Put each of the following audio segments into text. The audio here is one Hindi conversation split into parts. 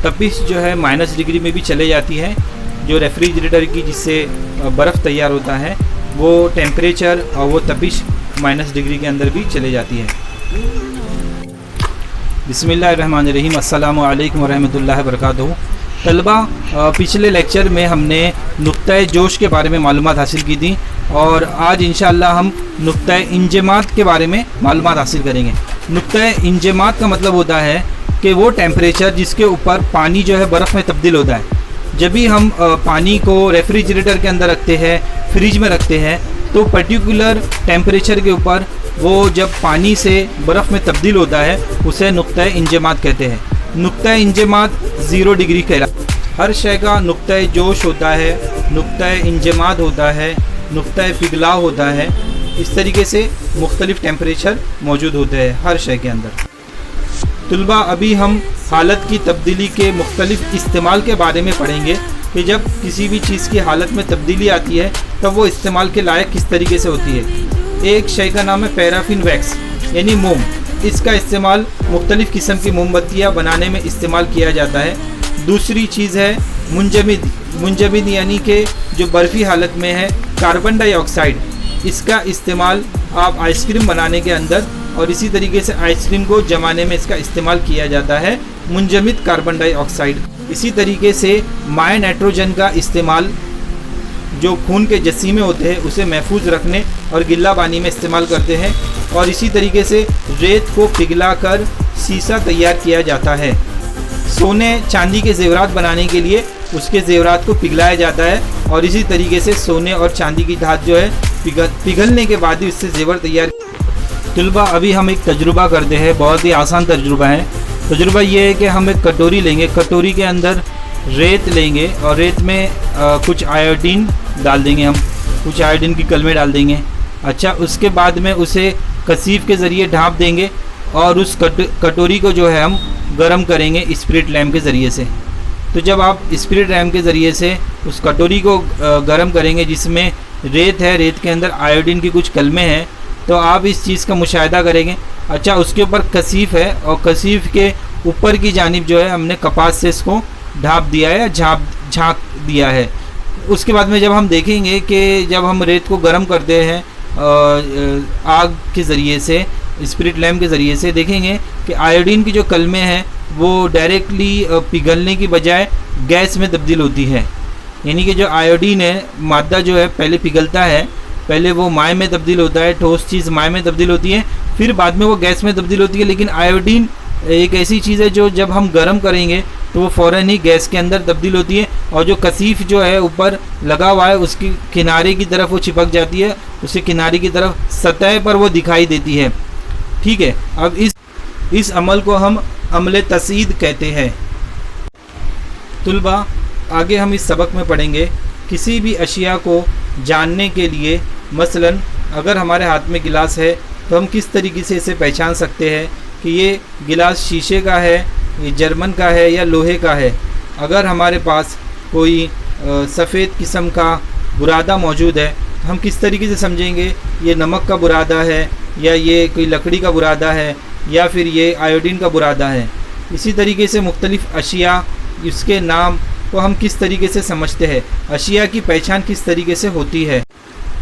तपिश जो है माइनस डिग्री में भी चले जाती है। जो रेफ्रिजरेटर की जिससे बर्फ़ तैयार होता है वो टेम्परेचर और वो तपिश माइनस डिग्री के अंदर भी चले जाती है। बिस्मिल्लाहिर्रहमानिर्रहीम, अस्सलामु अलैकुम वरहमतुल्लाहि वबरकातुहू। तलबा, पिछले लेक्चर में हमने नुक्ता-ए जोश के बारे में मालूमात हासिल की थी और आज इंशाअल्लाह हम नुक्ता-ए इंजमाद के बारे में मालूमात हासिल करेंगे। नुक्ता-ए इंजमाद का मतलब होता है कि वो टेम्परेचर जिसके ऊपर पानी जो है बर्फ़ में तब्दील होता है। जब भी हम पानी को रेफ्रिजरेटर के अंदर रखते हैं, फ्रिज में रखते हैं, तो पर्टिकुलर टेम्परेचर के ऊपर वो जब पानी से बर्फ़ में तब्दील होता है उसे नुक्ता-ए इंजमाद कहते हैं। नुक्ता-ए इंजमाद 0 डिग्री कहलाता है। हर शय का नुक्ता-ए जोश होता है, नुक्ता-ए इंजमाद होता है, नुक्ता-ए पिघलाव होता है। इस तरीके से मुख्तलिफ़ टेम्परेचर मौजूद होते हैं हर शय के अंदर। तुलबा, अभी हम हालत की तब्दीली के मुख्तलिफ़ इस्तेमाल के बारे में पढ़ेंगे कि जब किसी भी चीज़ की हालत में तब्दीली आती है तब वो इस्तेमाल के लायक किस तरीके से होती है। एक शय का नाम है पैराफिन वैक्स यानी मोम। इसका इस्तेमाल मुख्तलिफ़ किस्म की मोमबत्तियाँ बनाने में इस्तेमाल किया जाता है। दूसरी चीज़ है मुंजमिद यानी कि जो बर्फ़ी हालत में है कार्बन डाइऑक्साइड। इसका इस्तेमाल आप आइसक्रीम बनाने के अंदर और इसी तरीके से आइसक्रीम को जमाने में इसका इस्तेमाल किया जाता है, मुंजमिद कार्बन डाइऑक्साइड। इसी तरीके से माय नाइट्रोजन का इस्तेमाल जो खून के जसीमे होते हैं उसे महफूज रखने और गिल्ला बानी में इस्तेमाल करते हैं। और इसी तरीके से रेत को पिघलाकर शीशा तैयार किया जाता है। सोने चांदी के ज़ेवरात बनाने के लिए उसके ज़ेवरात को पिघलाया जाता है और इसी तरीके से सोने और चांदी की धात जो है पिघलने के बाद ही उससे ज़ेवर तैयार। तुलबा, अभी हम एक तजुर्बा करते हैं, बहुत ही आसान तजुर्बा है। तजुर्बा ये है कि हम एक कटोरी लेंगे, कटोरी के अंदर रेत लेंगे और रेत में कुछ आयोडीन डाल देंगे, हम कुछ आयोडीन की कलमें डाल देंगे। अच्छा, उसके बाद में उसे कसीफ के ज़रिए ढाँप देंगे और उस कटोरी को जो है हम गर्म करेंगे स्पिरिट लैम्प के ज़रिए से। तो जब आप स्पिरिट लैम्प के ज़रिए से उस कटोरी को गर्म करेंगे जिसमें रेत है, रेत के अंदर आयोडीन की कुछ कलमें हैं, तो आप इस चीज़ का मुशाहिदा करेंगे। अच्छा, उसके ऊपर कसीफ है और कसीफ के ऊपर की जानिब जो है हमने कपास से इसको ढाँप दिया है या झाँक दिया है। उसके बाद में जब हम देखेंगे कि जब हम रेत को गर्म करते हैं आग के ज़रिए से, स्पिरिट लैम्प के ज़रिए से, देखेंगे कि आयोडीन की जो कलमें हैं वो डायरेक्टली पिघलने की बजाय गैस में तब्दील होती है। यानी कि जो आयोडीन है मादा जो है पहले पिघलता है, पहले वो माय में तब्दील होता है, ठोस चीज़ माय में तब्दील होती है, फिर बाद में वो गैस में तब्दील होती है। लेकिन आयोडीन एक ऐसी चीज़ है जो जब हम गर्म करेंगे तो वो फ़ौरन ही गैस के अंदर तब्दील होती है और जो कसीफ जो है ऊपर लगा हुआ है उसकी किनारे की तरफ वो चिपक जाती है, उसे किनारे की तरफ सतह पर वो दिखाई देती है। ठीक है, अब इस अमल को हम अमल तसीद कहते हैं। तुलबा, आगे हम इस सबक में पढ़ेंगे किसी भी अशिया को जानने के लिए, मसलन अगर हमारे हाथ में गिलास है तो हम किस तरीके से इसे पहचान सकते हैं कि ये गिलास शीशे का है, ये जर्मन का है या लोहे का है। अगर हमारे पास कोई सफ़ेद किस्म का बुरादा मौजूद है तो हम किस तरीके से समझेंगे ये नमक का बुरादा है या ये कोई लकड़ी का बुरादा है या फिर ये आयोडीन का बुरादा है। इसी तरीके से मुख्तलिफ़ अशिया, इसके नाम को हम किस तरीके से समझते हैं, अशिया की पहचान किस तरीके से होती है।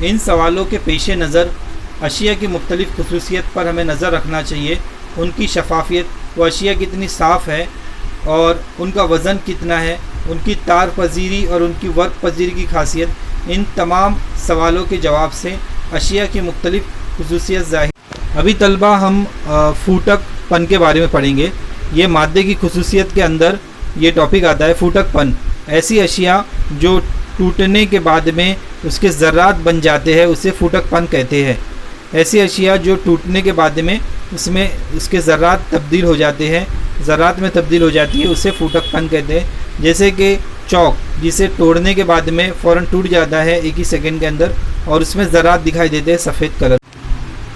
इन सवालों के पेश नज़र अशिया की मुख्तलिफ़ खुसूसियत पर हमें नज़र रखना चाहिए। उनकी शफाफियत, वो अशिया कितनी साफ़ है और उनका वज़न कितना है, उनकी तार पजीरी और उनकी वर्क पजीरी की खासियत, इन तमाम सवालों के जवाब से अशिया की मुख्तलिफ़ खुसूसियत ज़ाहिर। अभी तलबा हम फूटकपन के बारे में पढ़ेंगे। ये मादे की खुसूसियत के अंदर ये टॉपिक आता है, फूटकपन। ऐसी अशिया जो टूटने के बाद में उसके ज़र्रात बन जाते हैं उसे फूटकपन कहते हैं। ऐसी अशिया जो टूटने के बाद में उसमें उसके ज़र्रात तब्दील हो जाते हैं, ज़र्रात में तब्दील हो जाती है, उसे फूटकपन कहते हैं। जैसे कि चौक, जिसे तोड़ने के बाद में फ़ौरन टूट जाता है एक ही सेकंड के अंदर और उसमें ज़र्रात दिखाई देते हैं सफ़ेद कलर।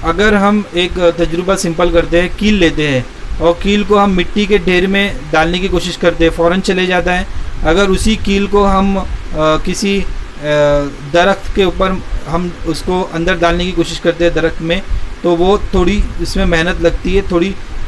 अगर हम एक तजुर्बा सिंपल करते हैं, कील लेते हैं और कील को हम मिट्टी के ढेर में डालने की कोशिश करते हैं, फ़ौरन चले जाता है। अगर उसी कील को हम किसी दरख्त के ऊपर हम उसको अंदर डालने की कोशिश करते हैं दरख्त में, तो वो थोड़ी उसमें मेहनत लगती है, थोड़ी